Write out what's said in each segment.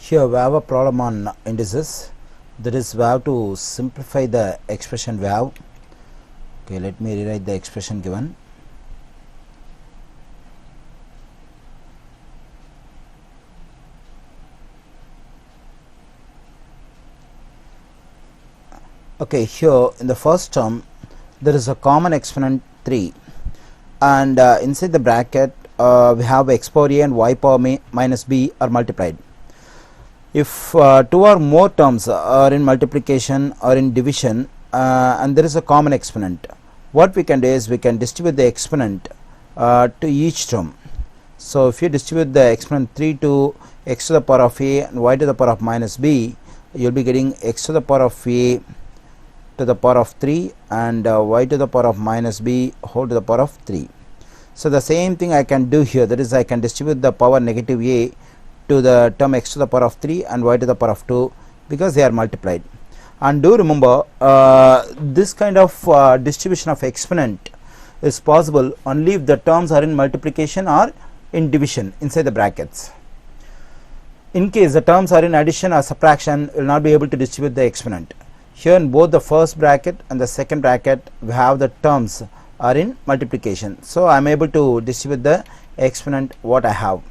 Here we have a problem on indices, that is we have to simplify the expression we have. Okay, let me rewrite the expression given. Okay, here in the first term there is a common exponent 3, and inside the bracket we have x power a and y power minus b are multiplied. If two or more terms are in multiplication or in division and there is a common exponent, what we can do is we can distribute the exponent to each term. So if you distribute the exponent 3 to x to the power of a and y to the power of minus b, you will be getting x to the power of a to the power of 3 and y to the power of minus b whole to the power of 3. So the same thing I can do here, that is I can distribute the power negative a to the term x to the power of 3 and y to the power of 2 because they are multiplied. And do remember this kind of distribution of exponent is possible only if the terms are in multiplication or in division inside the brackets. In case the terms are in addition or subtraction, you will not be able to distribute the exponent. Here in both the first bracket and the second bracket we have the terms are in multiplication, so I am able to distribute the exponent what I have.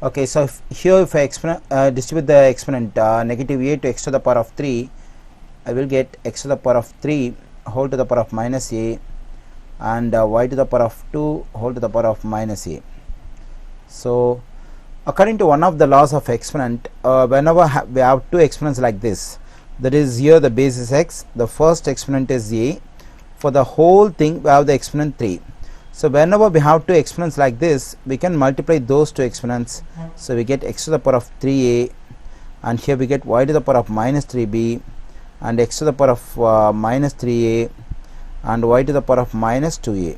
Okay, so if I distribute the exponent negative a to x to the power of 3, I will get x to the power of 3 whole to the power of minus a and y to the power of 2 whole to the power of minus a. So according to one of the laws of exponent, whenever we have two exponents like this, that is here the base is x, the first exponent is a, for the whole thing we have the exponent 3. So whenever we have two exponents like this, we can multiply those two exponents. So we get x to the power of 3a, and here we get y to the power of minus 3b and x to the power of minus 3a and y to the power of minus 2a.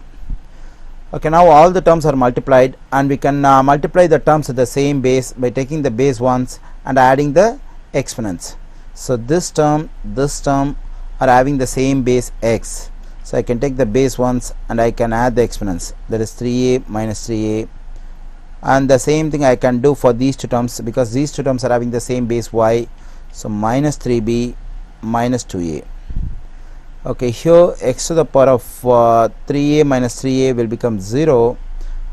Okay, now all the terms are multiplied, and we can multiply the terms at the same base by taking the base ones and adding the exponents. So this term are having the same base x. So I can take the base ones and I can add the exponents, that is 3a minus 3a, and the same thing I can do for these two terms because these two terms are having the same base y. So minus 3b minus 2a. Okay, here x to the power of 3a minus 3a will become 0,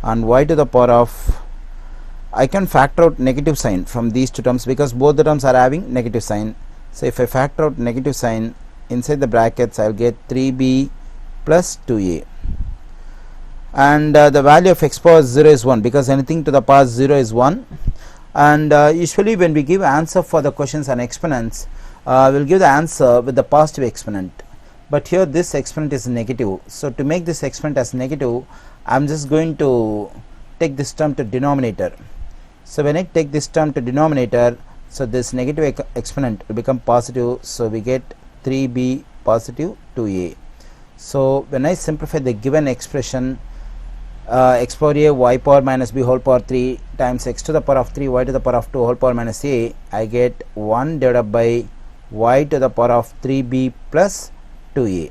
and y to the power of, I can factor out negative sign from these two terms because both the terms are having negative sign. So if I factor out negative sign inside the brackets, I will get 3b plus 2a, and the value of x power 0 is 1 because anything to the power 0 is 1. And usually when we give answer for the questions on exponents, we will give the answer with the positive exponent, but here this exponent is negative. So to make this exponent as negative, I am just going to take this term to denominator. So when I take this term to denominator, so this negative exponent will become positive, so we get 3b positive 2a. So when I simplify the given expression, x power a y power minus b whole power 3 times x to the power of 3 y to the power of 2 whole power minus a, I get 1 divided by y to the power of 3b plus 2a.